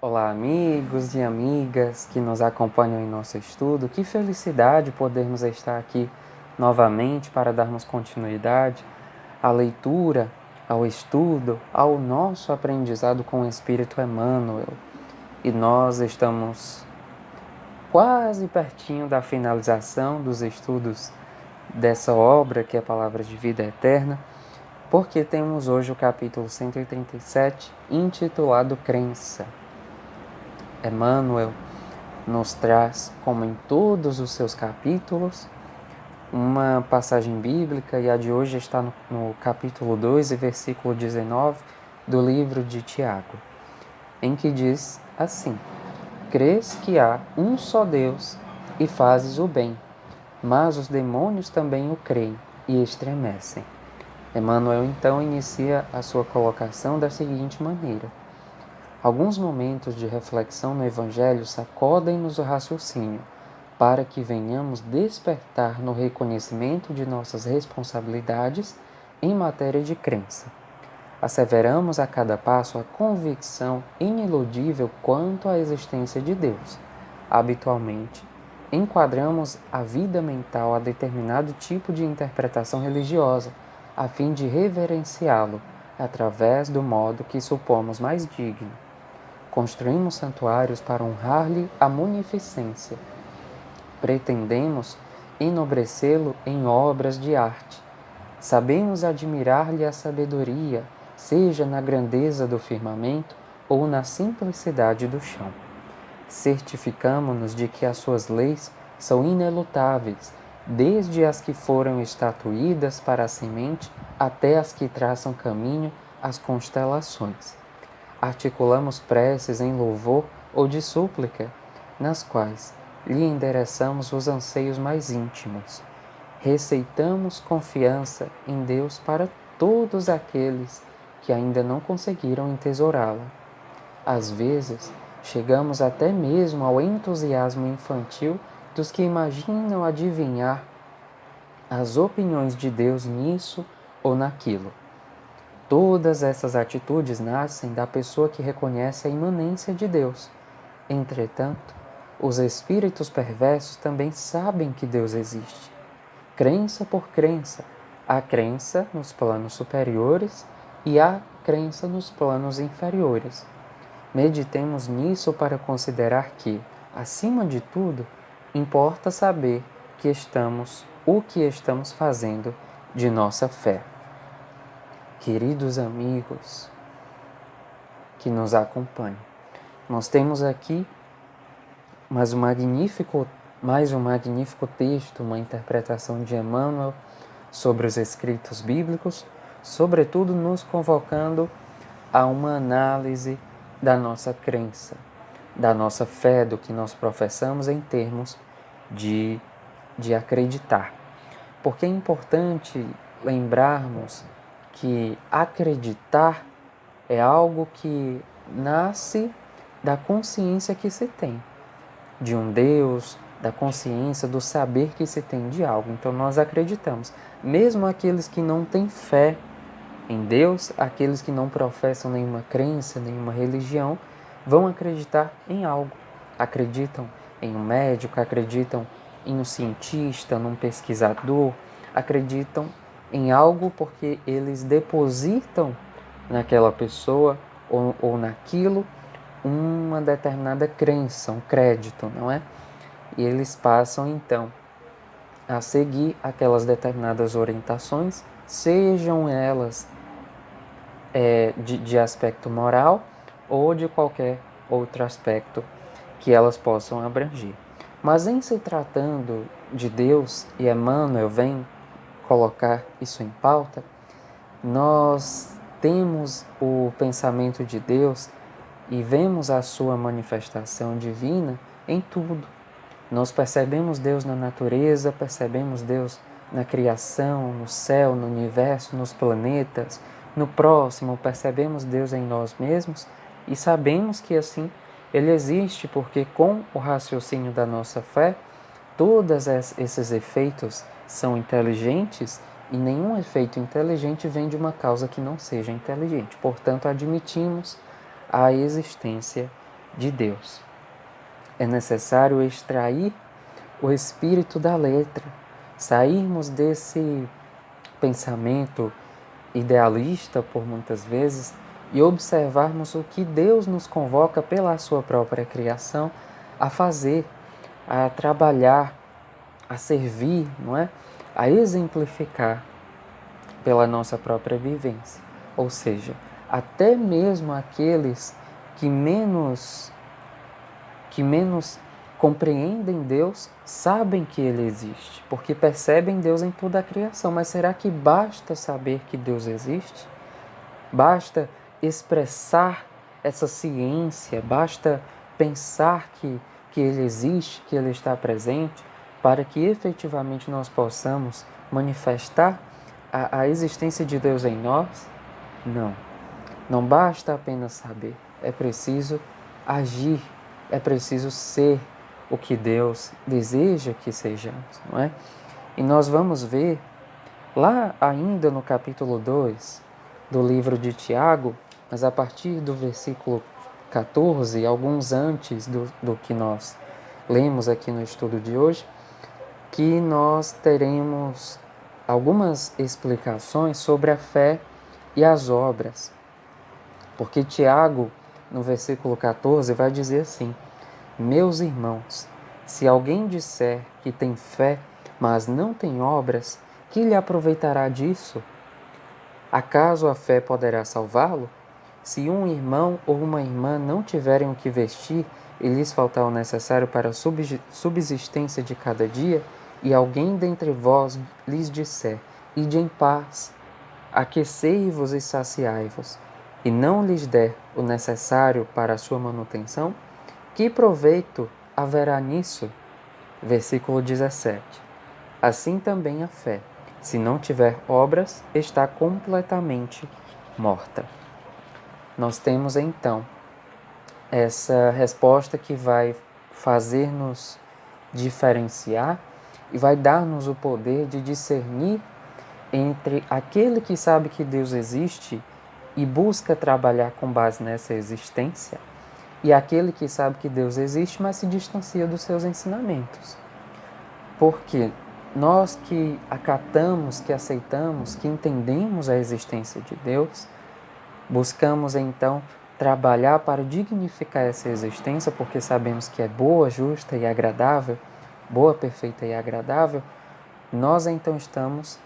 Olá, amigos e amigas que nos acompanham em nosso estudo. Que felicidade podermos estar aqui novamente para darmos continuidade à leitura, ao estudo, ao nosso aprendizado com o Espírito Emmanuel. E nós estamos quase pertinho da finalização dos estudos dessa obra que é Palavras de Vida Eterna, porque temos hoje o capítulo 187, intitulado Crença. Emmanuel nos traz, como em todos os seus capítulos, uma passagem bíblica, e a de hoje está no capítulo 2 e versículo 19 do livro de Tiago, em que diz assim: Crês que há um só Deus e fazes o bem, mas os demônios também o creem e estremecem. Emmanuel então inicia a sua colocação da seguinte maneira: Alguns momentos de reflexão no Evangelho sacodem-nos o raciocínio, para que venhamos despertar no reconhecimento de nossas responsabilidades em matéria de crença. Asseveramos a cada passo a convicção iniludível quanto à existência de Deus. Habitualmente, enquadramos a vida mental a determinado tipo de interpretação religiosa, a fim de reverenciá-lo, através do modo que supomos mais digno. Construímos santuários para honrar-lhe a munificência. Pretendemos enobrecê-lo em obras de arte. Sabemos admirar-lhe a sabedoria, seja na grandeza do firmamento ou na simplicidade do chão. Certificamo-nos de que as suas leis são inelutáveis, desde as que foram estatuídas para a semente até as que traçam caminho às constelações. Articulamos preces em louvor ou de súplica, nas quais lhe endereçamos os anseios mais íntimos. Receitamos confiança em Deus para todos aqueles que ainda não conseguiram entesourá-la. Às vezes, chegamos até mesmo ao entusiasmo infantil dos que imaginam adivinhar as opiniões de Deus nisso ou naquilo. Todas essas atitudes nascem da pessoa que reconhece a imanência de Deus. Entretanto, os espíritos perversos também sabem que Deus existe. Crença por crença, há crença nos planos superiores e há crença nos planos inferiores. Meditemos nisso para considerar que, acima de tudo, importa saber o que estamos fazendo de nossa fé. Queridos amigos que nos acompanham, nós temos aqui mais um magnífico texto, uma interpretação de Emmanuel sobre os escritos bíblicos, sobretudo nos convocando a uma análise da nossa crença, da nossa fé, do que nós professamos em termos de acreditar. Porque é importante lembrarmos que acreditar é algo que nasce da consciência que se tem de um Deus, da consciência, do saber que se tem de algo. Então nós acreditamos. Mesmo aqueles que não têm fé em Deus, aqueles que não professam nenhuma crença, nenhuma religião, vão acreditar em algo. Acreditam em um médico, acreditam em um cientista, num pesquisador, acreditam em algo porque eles depositam naquela pessoa ou naquilo uma determinada crença, um crédito, não é? E eles passam então a seguir aquelas determinadas orientações, sejam elas de aspecto moral ou de qualquer outro aspecto que elas possam abranger. Mas em se tratando de Deus, e Emmanuel vem colocar isso em pauta, nós temos o pensamento de Deus e vemos a sua manifestação divina em tudo. Nós percebemos Deus na natureza, percebemos Deus na criação, no céu, no universo, nos planetas, no próximo, percebemos Deus em nós mesmos e sabemos que assim Ele existe porque com o raciocínio da nossa fé, todos esses efeitos são inteligentes e nenhum efeito inteligente vem de uma causa que não seja inteligente. Portanto, admitimos a existência de Deus. É necessário extrair o espírito da letra, sairmos desse pensamento idealista, por muitas vezes, e observarmos o que Deus nos convoca pela sua própria criação a fazer, a trabalhar, a servir, não é? A exemplificar pela nossa própria vivência. Ou seja, até mesmo aqueles que menos compreendem Deus, sabem que Ele existe, porque percebem Deus em toda a criação. Mas será que basta saber que Deus existe? Basta expressar essa ciência, basta pensar que Ele existe, que Ele está presente, para que efetivamente nós possamos manifestar a existência de Deus em nós? Não. Não basta apenas saber, é preciso agir, é preciso ser o que Deus deseja que sejamos, não é? E nós vamos ver, lá ainda no capítulo 2 do livro de Tiago, mas a partir do versículo 14, alguns antes do que nós lemos aqui no estudo de hoje, que nós teremos algumas explicações sobre a fé e as obras. Porque Tiago, no versículo 14, vai dizer assim: meus irmãos, se alguém disser que tem fé, mas não tem obras, que lhe aproveitará disso? Acaso a fé poderá salvá-lo? Se um irmão ou uma irmã não tiverem o que vestir e lhes faltar o necessário para a subsistência de cada dia, e alguém dentre vós lhes disser: ide em paz, aquecei-vos e saciai-vos, e não lhes der o necessário para a sua manutenção, que proveito haverá nisso? Versículo 17. Assim também a fé, se não tiver obras, está completamente morta. Nós temos então essa resposta que vai fazer-nos diferenciar e vai dar-nos o poder de discernir entre aquele que sabe que Deus existe e busca trabalhar com base nessa existência, e aquele que sabe que Deus existe, mas se distancia dos seus ensinamentos. Porque nós que acatamos, que aceitamos, que entendemos a existência de Deus, buscamos então trabalhar para dignificar essa existência, porque sabemos que é boa, justa e agradável, boa, perfeita e agradável. Nós então estamos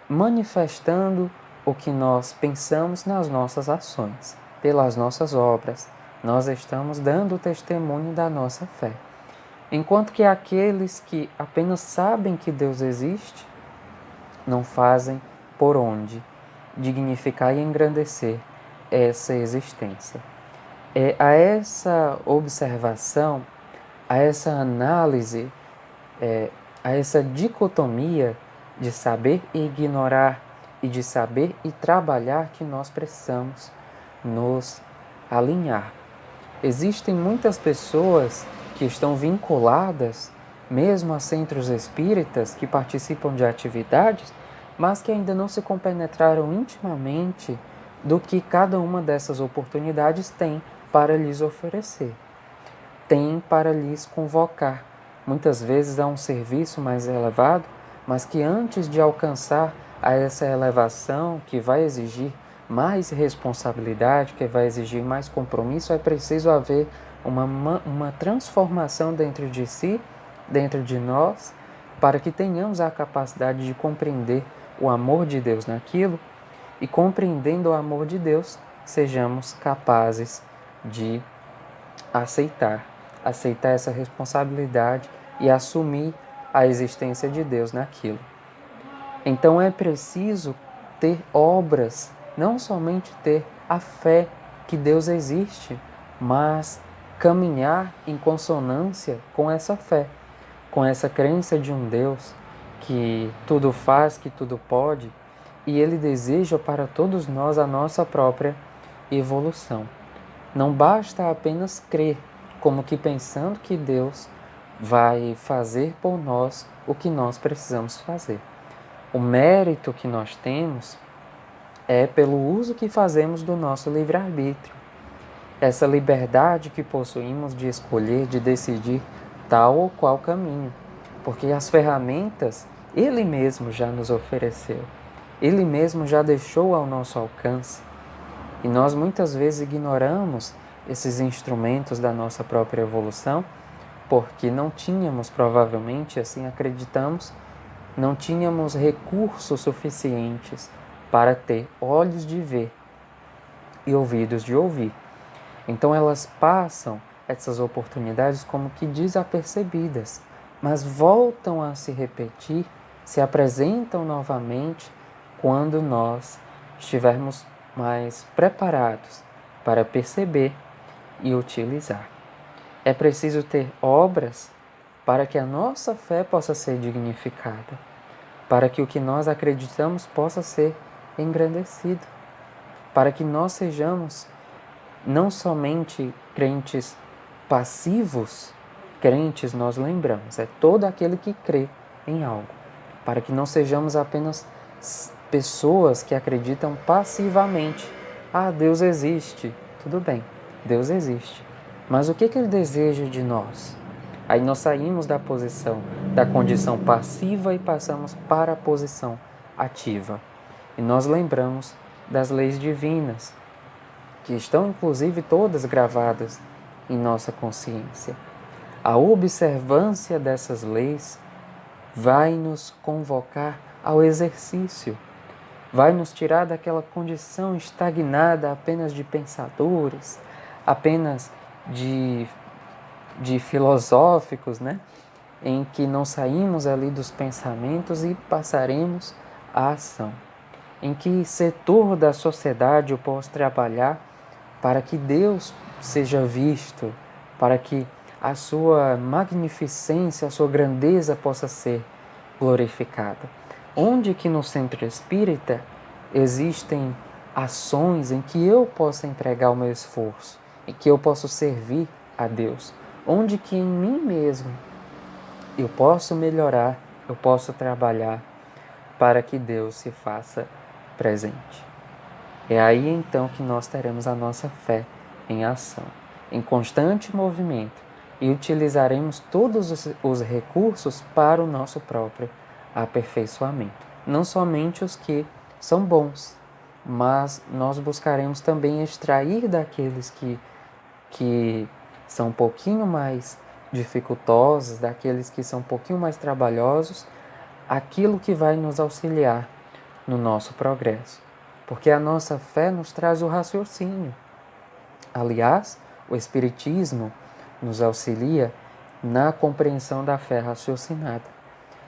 manifestando o que nós pensamos nas nossas ações, pelas nossas obras. Nós estamos dando testemunho da nossa fé. Enquanto que aqueles que apenas sabem que Deus existe, não fazem por onde dignificar e engrandecer essa existência. A essa observação, a essa análise, a essa dicotomia de saber e ignorar e de saber e trabalhar que nós precisamos nos alinhar. Existem muitas pessoas que estão vinculadas mesmo a centros espíritas, que participam de atividades, mas que ainda não se compenetraram intimamente do que cada uma dessas oportunidades tem para lhes oferecer, tem para lhes convocar. Muitas vezes há um serviço mais elevado, mas que antes de alcançar a essa elevação, que vai exigir mais responsabilidade, que vai exigir mais compromisso, é preciso haver uma transformação dentro de si, dentro de nós, para que tenhamos a capacidade de compreender o amor de Deus naquilo e, compreendendo o amor de Deus, sejamos capazes de aceitar essa responsabilidade e assumir a existência de Deus naquilo. Então é preciso ter obras, não somente ter a fé que Deus existe, mas caminhar em consonância com essa fé, com essa crença de um Deus que tudo faz, que tudo pode, e Ele deseja para todos nós a nossa própria evolução. Não basta apenas crer, como que pensando que Deus vai fazer por nós o que nós precisamos fazer. O mérito que nós temos é pelo uso que fazemos do nosso livre-arbítrio. essa liberdade que possuímos de escolher, de decidir tal ou qual caminho, porque as ferramentas Ele mesmo já nos ofereceu, Ele mesmo já deixou ao nosso alcance, e nós muitas vezes ignoramos esses instrumentos da nossa própria evolução, porque não tínhamos, provavelmente, assim acreditamos, não tínhamos recursos suficientes para ter olhos de ver e ouvidos de ouvir. Então elas passam essas oportunidades como que desapercebidas, mas voltam a se repetir, se apresentam novamente quando nós estivermos mais preparados para perceber e utilizar. É preciso ter obras para que a nossa fé possa ser dignificada, para que o que nós acreditamos possa ser engrandecido, para que nós sejamos não somente crentes passivos, crentes nós lembramos, é todo aquele que crê em algo, para que não sejamos apenas pessoas que acreditam passivamente. Ah, Deus existe. Tudo bem, Deus existe. Mas o que Ele deseja de nós? Aí nós saímos da condição passiva e passamos para a posição ativa. E nós lembramos das leis divinas, que estão inclusive todas gravadas em nossa consciência. A observância dessas leis vai nos convocar ao exercício, vai nos tirar daquela condição estagnada apenas de pensadores, apenas de filosóficos, né? Em que não saímos ali dos pensamentos e passaremos à ação. Em que setor da sociedade eu posso trabalhar para que Deus seja visto, para que a sua magnificência, a sua grandeza possa ser glorificada. Onde que no centro espírita existem ações em que eu possa entregar o meu esforço, em que eu posso servir a Deus, onde que em mim mesmo eu posso melhorar, eu posso trabalhar para que Deus se faça presente. É aí então que nós teremos a nossa fé em ação, em constante movimento, e utilizaremos todos os recursos para o nosso próprio aperfeiçoamento. Não somente os que são bons, mas nós buscaremos também extrair daqueles que são um pouquinho mais dificultosos, daqueles que são um pouquinho mais trabalhosos, aquilo que vai nos auxiliar no nosso progresso. Porque a nossa fé nos traz o raciocínio. Aliás, o Espiritismo nos auxilia na compreensão da fé raciocinada.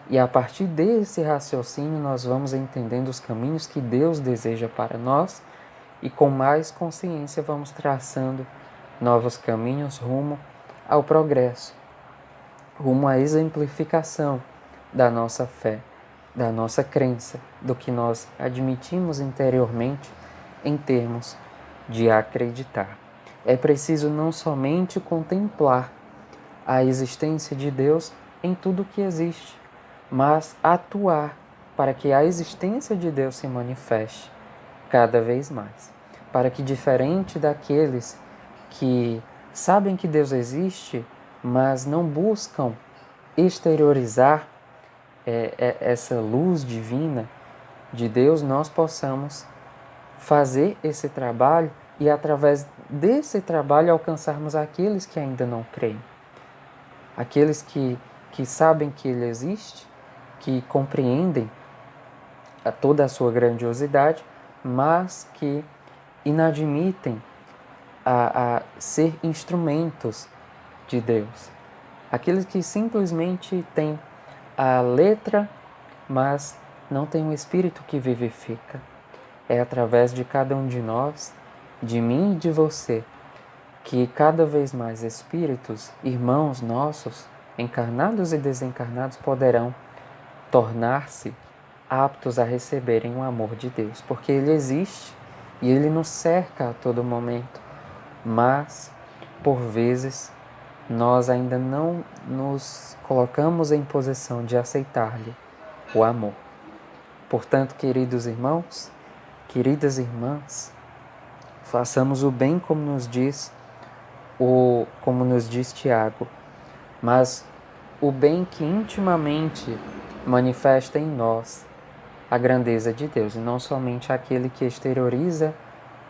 E a partir desse raciocínio nós vamos entendendo os caminhos que Deus deseja para nós e com mais consciência vamos traçando novos caminhos rumo ao progresso, rumo à exemplificação da nossa fé, da nossa crença, do que nós admitimos interiormente em termos de acreditar. É preciso não somente contemplar a existência de Deus em tudo que existe, mas atuar para que a existência de Deus se manifeste cada vez mais. Para que, diferente daqueles que sabem que Deus existe, mas não buscam exteriorizar essa luz divina de Deus, nós possamos fazer esse trabalho e, através desse trabalho, alcançarmos aqueles que ainda não creem. Aqueles que sabem que Ele existe, que compreendem toda a sua grandiosidade, mas que inadmitem a ser instrumentos de Deus. Aqueles que simplesmente têm a letra, mas não têm o Espírito que vivifica. É através de cada um de nós, de mim e de você, que cada vez mais espíritos, irmãos nossos, encarnados e desencarnados, poderão tornar-se aptos a receberem o amor de Deus, porque Ele existe e Ele nos cerca a todo momento, mas, por vezes, nós ainda não nos colocamos em posição de aceitar-lhe o amor. Portanto, queridos irmãos, queridas irmãs, façamos o bem como nos diz como nos diz Tiago, mas o bem que intimamente manifesta em nós a grandeza de Deus, e não somente aquele que exterioriza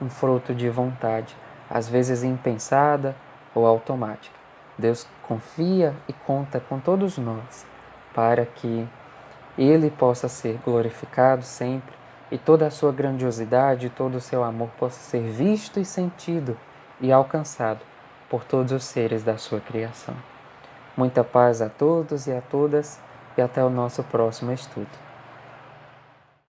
um fruto de vontade, às vezes impensada ou automática. Deus confia e conta com todos nós para que Ele possa ser glorificado sempre e toda a sua grandiosidade, todo o seu amor possa ser visto e sentido e alcançado por todos os seres da sua criação. Muita paz a todos e a todas e até o nosso próximo estudo.